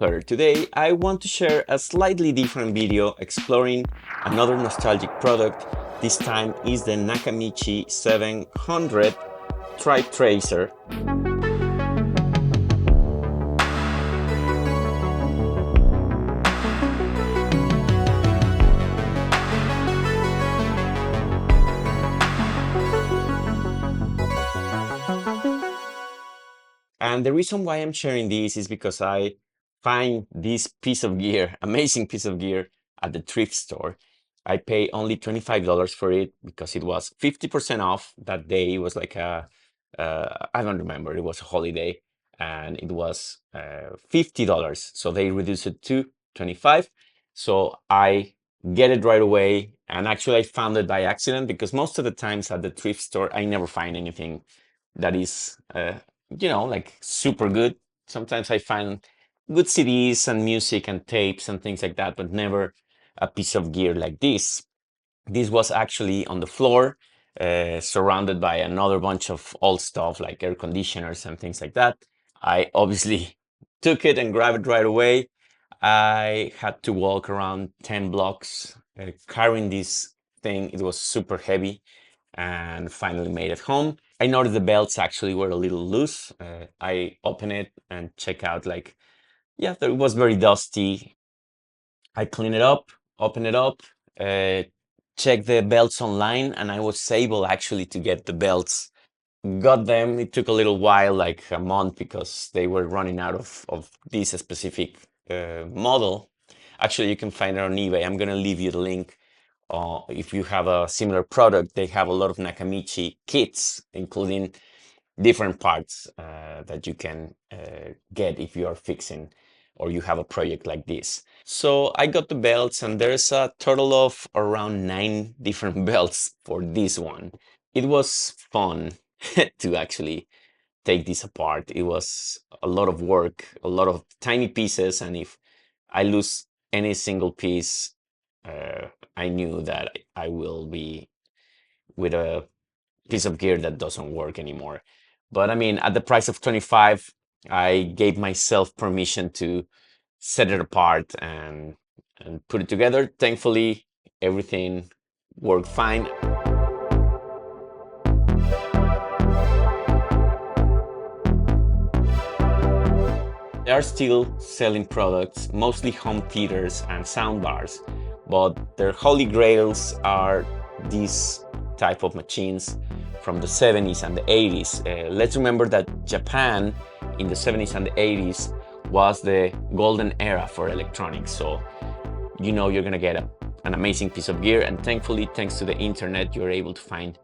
Today I want to share a slightly different video exploring another nostalgic product. This time is the Nakamichi 700 Tribe Tracer. And the reason why I'm sharing this is because I find this piece of gear, amazing piece of gear, at the thrift store. I pay only $25 for it because it was 50% off that day. It was like I don't remember, it was a holiday and it was $50. So they reduced it to 25. So I get it right away. And actually I found it by accident because most of the times at the thrift store, I never find anything that is like super good. Sometimes I find good CDs and music and tapes and things like that, but never a piece of gear like this. This was actually on the floor, surrounded by another bunch of old stuff like air conditioners and things like that. I obviously took it and grabbed it right away. I had to walk around 10 blocks carrying this thing. It was super heavy and finally made it home. I noticed the belts actually were a little loose. I opened it and check out yeah, it was very dusty. I clean it up, open it up, check the belts online, and I was able actually to get the belts. Got them. It took a little while, like a month, because they were running out of this specific model. Actually, you can find it on eBay. I'm gonna leave you the link. If you have a similar product, they have a lot of Nakamichi kits, including different parts that you can get if you are fixing or you have a project like this. So I got the belts, and there's a total of around 9 different belts for this one. It was fun to actually take this apart. It was a lot of work, a lot of tiny pieces, and if I lose any single piece, I knew that I will be with a piece of gear that doesn't work anymore. But I mean, at the price of 25, I gave myself permission to set it apart and put it together. Thankfully, everything worked fine. They are still selling products, mostly home theaters and sound bars, but their holy grails are these type of machines from the 70s and the 80s. Let's remember that Japan in the 70s and the 80s was the golden era for electronics. So you're gonna get an amazing piece of gear, and thankfully, thanks to the internet, you're able to find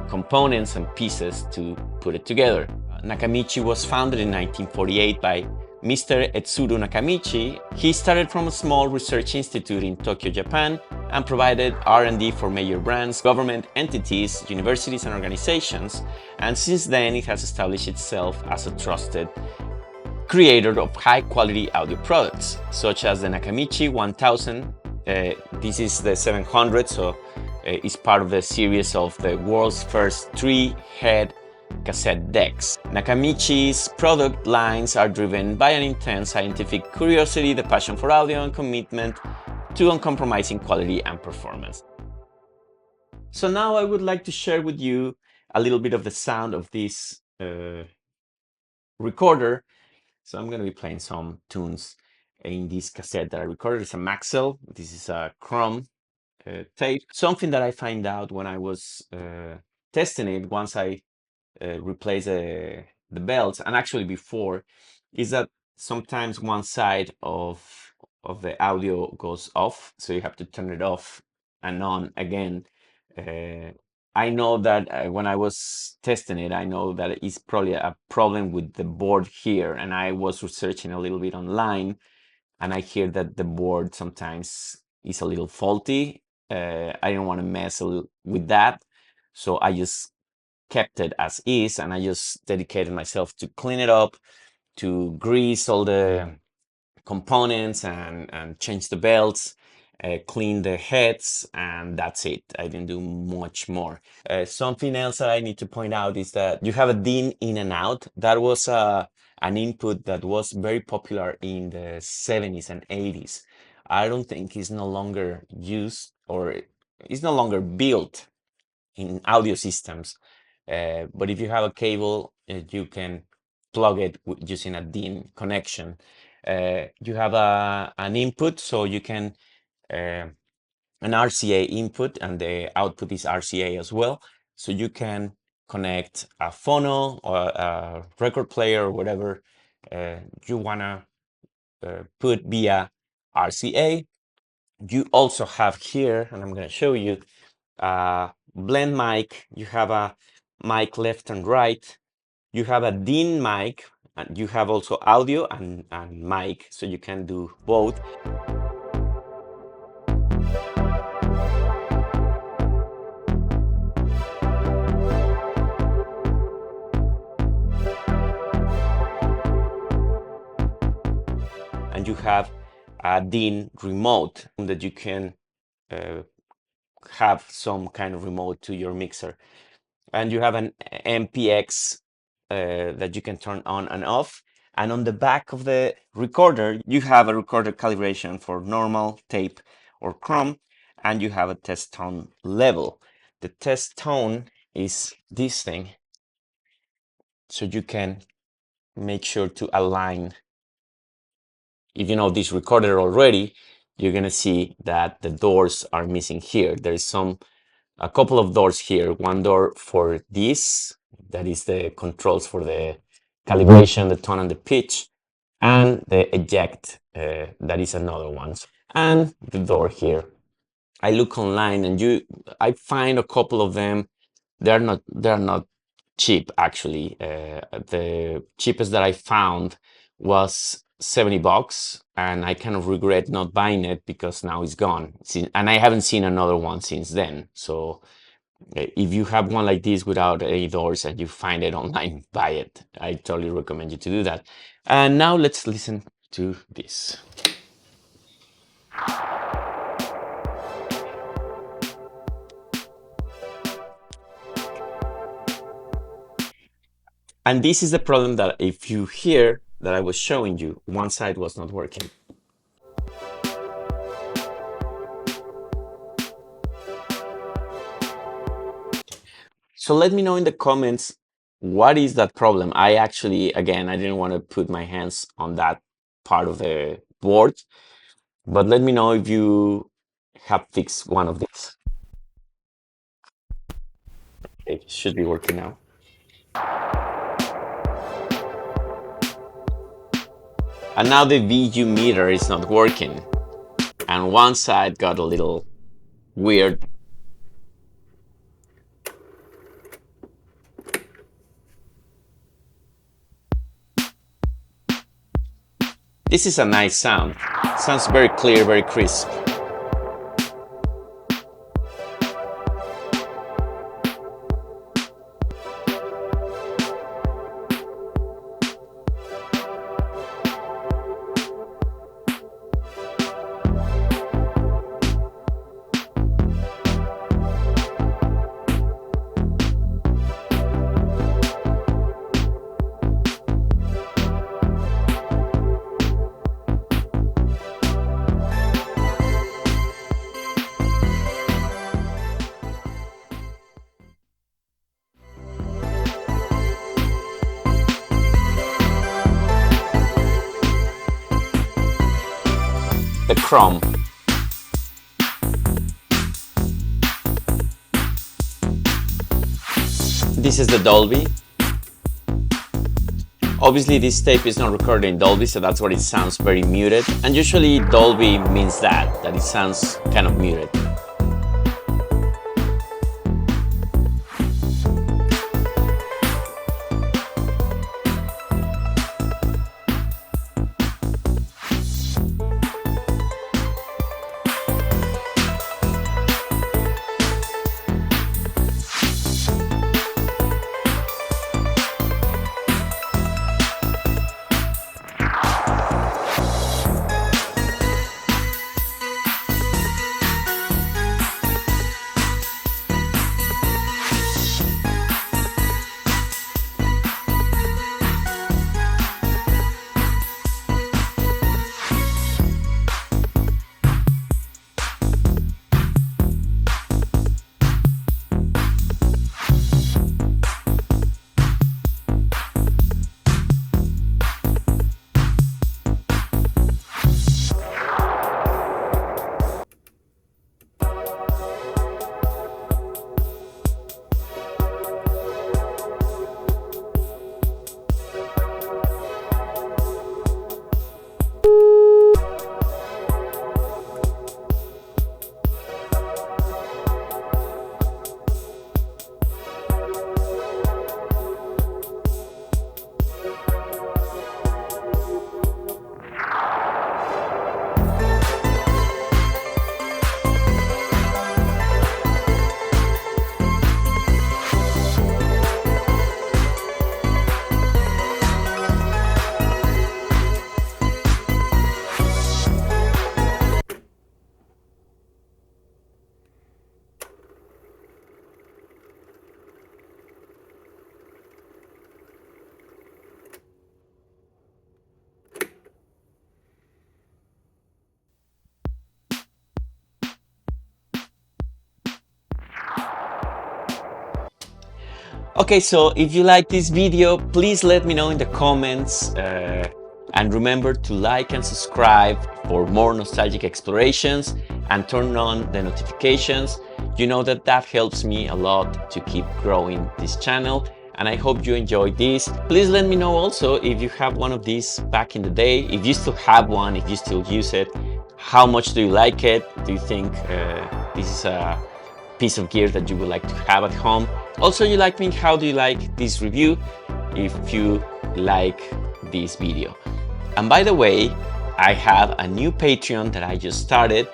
components and pieces to put it together. Nakamichi was founded in 1948 by Mr. Etsuro Nakamichi. He started from a small research institute in Tokyo, Japan, and provided R&D for major brands, government entities, universities, and organizations. And since then, it has established itself as a trusted creator of high-quality audio products, such as the Nakamichi 1000. This is the 700, so it's part of the series of the world's first 3-head cassette decks. Nakamichi's product lines are driven by an intense scientific curiosity, the passion for audio, and commitment to uncompromising quality and performance. So now I would like to share with you a little bit of the sound of this recorder. So I'm going to be playing some tunes in this cassette that I recorded. It's a Maxell. This is a chrome tape. Something that I find out when I was testing it once I replace the belts, and actually before, is that sometimes one side of the audio goes off, so you have to turn it off and on again. I know that when I was testing it, I know that it's probably a problem with the board here, and I was researching a little bit online, and I hear that the board sometimes is a little faulty. I didn't want to mess with that, so I just kept it as is, and I just dedicated myself to clean it up, to grease all the components and change the belts, clean the heads, and that's it. I didn't do much more. Something else that I need to point out is that you have a din in and out. That was a an input that was very popular in the 70s and 80s. I don't think it's no longer used, or it's no longer built in audio systems. But if you have a cable, you can plug it using a DIN connection. You have an input, so you can an RCA input, and the output is RCA as well. So you can connect a phono or a record player or whatever you wanna put via RCA. You also have here, and I'm gonna show you, blend mic. You have a mic left and right. You have a DIN mic, and you have also audio and mic, so you can do both. And you have a DIN remote that you can have some kind of remote to your mixer. And you have an MPX that you can turn on and off. And on the back of the recorder, you have a recorder calibration for normal, tape, or chrome, and you have a test tone level. The test tone is this thing, so you can make sure to align. If you know this recorder already, you're gonna see that the doors are missing here. There is a couple of doors here. One door for this, that is the controls for the calibration, the tone and the pitch, and the eject, that is another one. And the door here. I look online and I find a couple of them. They're not cheap, actually. The cheapest that I found was $70, and I kind of regret not buying it because now it's gone. And I haven't seen another one since then. So if you have one like this without any doors and you find it online, buy it. I totally recommend you to do that. And now let's listen to this. And this is the problem, that if you hear that I was showing you, one side was not working. So let me know in the comments, what is that problem? I actually, again, I didn't want to put my hands on that part of the board, but let me know if you have fixed one of these. It should be working now. And now the VU meter is not working, and one side got a little weird. This is a nice sound. Sounds very clear, very crisp. The CrO₂. This is the Dolby. Obviously this tape is not recorded in Dolby, so that's why it sounds very muted. And usually Dolby means that it sounds kind of muted. Okay, so if you like this video, please let me know in the comments. And remember to like and subscribe for more nostalgic explorations and turn on the notifications. You know that helps me a lot to keep growing this channel. And I hope you enjoyed this. Please let me know also if you have one of these back in the day, if you still have one, if you still use it, how much do you like it? Do you think this is a piece of gear that you would like to have at home? Also, how do you like this review if you like this video? And by the way, I have a new Patreon that I just started.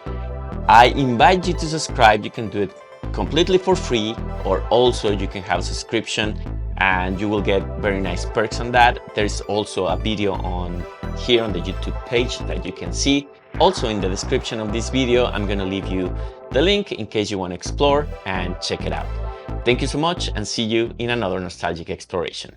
I invite you to subscribe. You can do it completely for free, or also you can have a subscription and you will get very nice perks on that. There's also a video on here on the YouTube page that you can see. Also in the description of this video, I'm gonna leave you the link in case you want to explore and check it out. Thank you so much and see you in another nostalgic exploration.